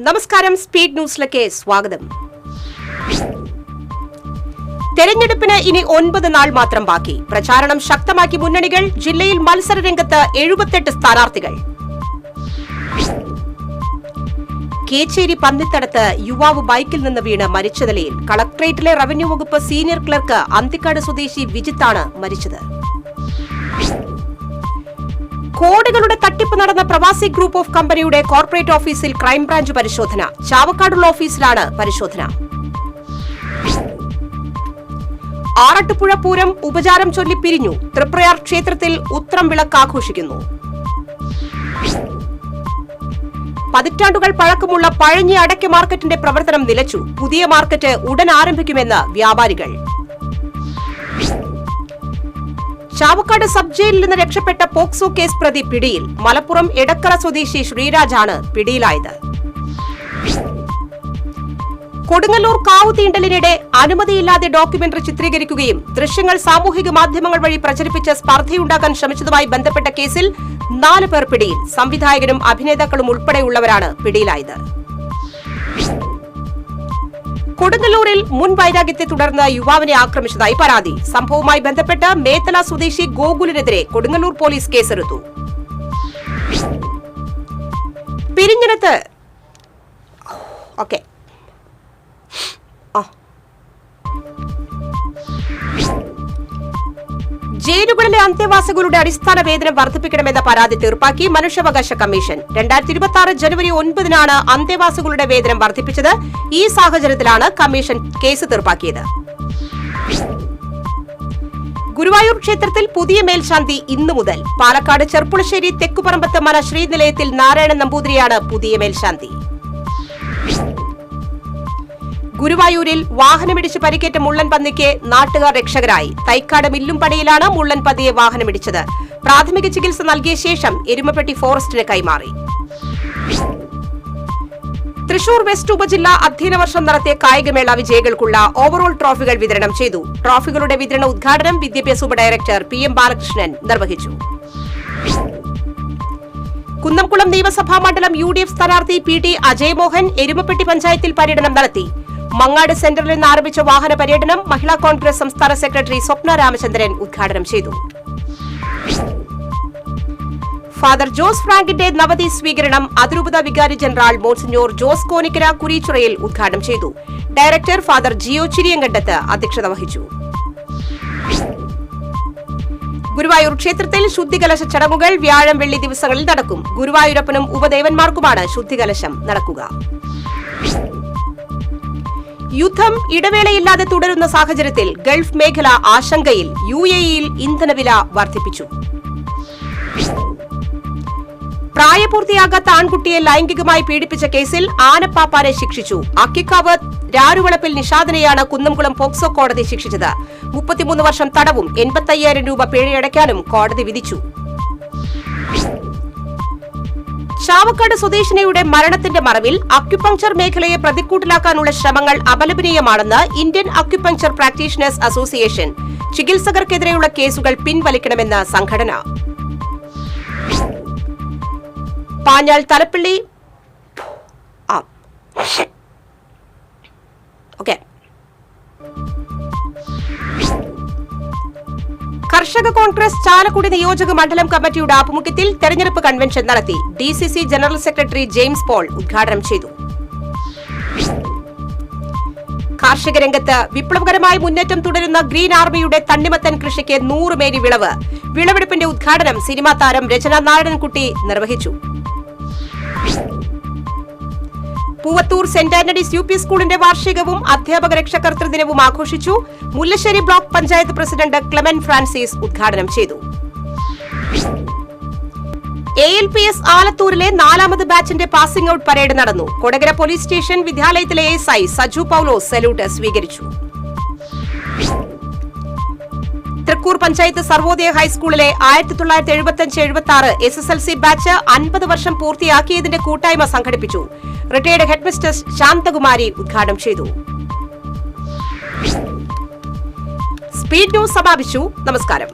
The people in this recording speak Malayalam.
നമസ്കാരം, സ്പീഡ് ന്യൂസിലേക്ക് സ്വാഗതം. തെരഞ്ഞെടുപ്പിന് ഇനി 9 നാൾ മാത്രം ബാക്കി. പ്രചാരണം ശക്തമാക്കി മുന്നണികൾ. ജില്ലയിൽ മത്സര രംഗത്ത് 78 സ്ഥാനാർത്ഥികൾ. കേച്ചേരി പന്നിത്തടത്ത് യുവാവ് ബൈക്കിൽ നിന്ന് വീണ് മരിച്ച നിലയിൽ. കളക്ടറേറ്റിലെ റവന്യൂ വകുപ്പ് സീനിയർ ക്ലർക്ക് അന്തിക്കാട് സ്വദേശി വിജിത്താണ് മരിച്ചത്. കോടികളുടെ തട്ടിപ്പ് നടന്ന പ്രവാസി ഗ്രൂപ്പ് ഓഫ് കമ്പനിയുടെ കോർപ്പറേറ്റ് ഓഫീസിൽ ക്രൈംബ്രാഞ്ച് പരിശോധന. ചാവക്കാടുള്ള ഓഫീസിലാണ് പരിശോധന. ആറട്ടുപുഴ പൂരം ഉപചാരം ചൊല്ലി പിരിഞ്ഞു. തൃപ്രയാർ ക്ഷേത്രത്തിൽ ഉത്രം വിളക്ക് ആഘോഷിക്കുന്നു. പതിറ്റാണ്ടുകൾ പഴക്കമുള്ള പഴഞ്ഞി അടയ്ക്ക മാർക്കറ്റിന്റെ പ്രവർത്തനം നിലച്ചു. പുതിയ മാർക്കറ്റ് ഉടൻ ആരംഭിക്കുമെന്ന് വ്യാപാരികൾ. ചാവക്കാട് സബ് ജയിലിൽ നിന്ന് രക്ഷപ്പെട്ട പോക്സോ കേസ് പ്രതി പിടിയിൽ. മലപ്പുറം എടക്കര സ്വദേശി ശ്രീരാജാണ് പിടിയിലായത്. കൊടുങ്ങല്ലൂർ കാവു തീണ്ടലിനിടെ അനുമതിയില്ലാതെ ഡോക്യുമെന്ററി ചിത്രീകരിക്കുകയും ദൃശ്യങ്ങൾ സാമൂഹിക മാധ്യമങ്ങൾ വഴി പ്രചരിപ്പിച്ച് സ്പർദ്ധയുണ്ടാക്കാൻ ശ്രമിച്ചതുമായി ബന്ധപ്പെട്ട കേസിൽ 4 പേർ പിടിയിൽ. സംവിധായകനും അഭിനേതാക്കളും ഉൾപ്പെടെയുള്ളവരാണ് പിടിയിലായത്. കൊടുങ്ങല്ലൂരിൽ മുൻ വൈരാഗ്യത്തെ തുടർന്ന് യുവാവിനെ ആക്രമിച്ചതായി പരാതി. സംഭവവുമായി ബന്ധപ്പെട്ട് മേത്തല സ്വദേശി ഗോകുലിനെതിരെ കൊടുങ്ങല്ലൂർ പോലീസ് കേസെടുത്തു. പിരിഞ്ഞിടത്ത് ജയിലുകളിലെ അന്തേവാസികളുടെ അടിസ്ഥാന വേതനം വർദ്ധിപ്പിക്കണമെന്ന പരാതി തീർപ്പാക്കി മനുഷ്യാവകാശ കമ്മീഷൻ. 2026 ജനുവരി 9-നാണ് അന്തേവാസികളുടെ വേതനം വർദ്ധിപ്പിച്ചത്. ഈ സാഹചര്യത്തിലാണ് കമ്മീഷൻ കേസ് തീർപ്പാക്കിയത്. ഗുരുവായൂർ ക്ഷേത്രത്തിൽ പുതിയ മേൽശാന്തി ഇന്നു മുതൽ. പാലക്കാട് ചെർപ്പുളശ്ശേരി തെക്കുപറമ്പത്ത് മന ശ്രീനിലയത്തിൽ നാരായണൻ നമ്പൂതിരിയാണ് പുതിയ മേൽശാന്തി. ഗുരുവായൂരിൽ വാഹനമിടിച്ച് പരിക്കേറ്റ മുള്ളൻ പന്നിക്ക് നാട്ടുകാർ രക്ഷകരായി. തൈക്കാട് മില്ലുംപടിയിലാണ് മുള്ളൻ പന്നിയെ വാഹനമിടിച്ചത്. പ്രാഥമിക ചികിത്സ നൽകിയ ശേഷം എരുമപ്പെട്ടി ഫോറസ്റ്റിന് കൈമാറി. തൃശൂർ വെസ്റ്റ് ഉപജില്ല അധ്യയന വർഷം നടത്തിയ കായികമേള വിജയികൾക്കുള്ള ഓവറോൾ ട്രോഫികൾ വിതരണം ചെയ്തു. ട്രോഫികളുടെ വിതരണ ഉദ്ഘാടനം വിദ്യാഭ്യാസ ഉപഡയറക്ടർ PM ബാലകൃഷ്ണൻ നിർവഹിച്ചു. കുന്നംകുളം നിയമസഭാ മണ്ഡലം UDF സ്ഥാനാർത്ഥി PT അജയ്മോഹൻ എരുമപ്പെട്ടി പഞ്ചായത്തിൽ പര്യടനം നടത്തി. മങ്ങാട് സെന്ററിൽ നിന്ന് ആരംഭിച്ച വാഹന പര്യടനം മഹിളാ കോൺഗ്രസ് സംസ്ഥാന സെക്രട്ടറി സ്വപ്ന രാമചന്ദ്രൻ ഉദ്ഘാടനം ചെയ്തു. ഫാദർ ജോസ് ഫ്രാങ്കിന്റെ നവതി സ്വീകരണം അതിരൂപത വികാരി ജനറൽ മോൺസിഞ്ഞോർ ജോസ് കോനിക്കര കുരീച്ചുറയിൽ ഉദ്ഘാടനം ചെയ്തു. ഡയറക്ടർ ഫാദർ ജിയോ ചിരിയങ്കണ്ടത്ത് അധ്യക്ഷത വഹിച്ചു. ഗുരുവായൂർ ക്ഷേത്രത്തിൽ ശുദ്ധികലശ ചടങ്ങുകൾ വ്യാഴം വെള്ളി ദിവസങ്ങളിൽ നടക്കും. ഗുരുവായൂരപ്പനും ഉപദേവന്മാർക്കുമാണ് ശുദ്ധികലശം നടക്കുക. യുദ്ധം ഇടവേളയില്ലാതെ തുടരുന്ന സാഹചര്യത്തിൽ ഗൾഫ് മേഖല ആശങ്കയിൽ. UAE-യിൽ ഇന്ധനവില വർദ്ധിപ്പിച്ചു. പ്രായപൂർത്തിയാകാത്ത ആൺകുട്ടിയെ ലൈംഗികമായി പീഡിപ്പിച്ച കേസിൽ ആനപ്പാപ്പാനെ ശിക്ഷിച്ചു. അക്കിക്കാവ് രാരുവളപ്പിൽ നിഷാദിനെയാണ് കുന്നംകുളം പോക്സോ കോടതി ശിക്ഷിച്ചത്. 33 വർഷം തടവും 85,000 രൂപ പിഴയടയ്ക്കാനും കോടതി വിധിച്ചു. ചാവക്കാട് സ്വദേശിനിയുടെ മരണത്തിന്റെ മറവിൽ അക്യുപങ്ചർ മേഖലയെ പ്രതിക്കൂട്ടിലാക്കാനുള്ള ശ്രമങ്ങൾ അപലപനീയമാണെന്ന് ഇന്ത്യൻ അക്യുപങ്ചർ പ്രാക്ടീഷണേഴ്സ് അസോസിയേഷൻ. ചികിത്സകർക്കെതിരെയുള്ള കേസുകൾ പിൻവലിക്കണമെന്ന് സംഘടന. പാഞ്ഞാൾ തലപ്പള്ളി കർഷക കോൺഗ്രസ് ചാലക്കുടി നിയോജക മണ്ഡലം കമ്മിറ്റിയുടെ ആഭിമുഖ്യത്തിൽ തെരഞ്ഞെടുപ്പ് കൺവെൻഷൻ നടത്തി. DCC general secretary James Paul ഉദ്ഘാടനം ചെയ്തു. കാർഷിക രംഗത്ത് വിപ്ലവകരമായ മുന്നേറ്റം തുടരുന്ന ഗ്രീൻ ആർമിയുടെ തണ്ണിമത്തൻ കൃഷിക്ക് 100 മേനി വിളവ്. വിളവെടുപ്പിന്റെ ഉദ്ഘാടനം സിനിമാ താരം രചന നാരായണൻകുട്ടി നിർവഹിച്ചു. പൂവത്തൂർ സെന്റ് ആന്റണീസ് UP സ്കൂളിന്റെ വാർഷികവും അധ്യാപക രക്ഷാകർതൃ ദിനവും ആഘോഷിച്ചു. Mullassery block panchayat president ക്ലെമൻ Francis ഉദ്ഘാടനം ചെയ്തു. ALPS ആലത്തൂരിലെ 4ാമത് ബാച്ചിന്റെ പാസിംഗ് ഔട്ട് പരേഡ് നടന്നു. കൊടകര പോലീസ് സ്റ്റേഷൻ വിദ്യാലയത്തിലെ SI സജു പൌലോസ് സല്യൂട്ട് സ്വീകരിച്ചു. തൃക്കൂർ പഞ്ചായത്ത് സർവോദയ ഹൈസ്കൂളിലെ 1975-76 SSLC ബാച്ച് 50 വർഷം പൂർത്തിയാക്കിയതിന്റെ കൂട്ടായ്മ സംഘടിപ്പിച്ചു. റിട്ടയർഡ് ഹെഡ്മിസ്റ്റേഴ്സ് ശാന്തകുമാരി ഉദ്ഘാടനം ചെയ്തു. സ്പീഡ് ന്യൂസ് സമാപിച്ചു. നമസ്കാരം.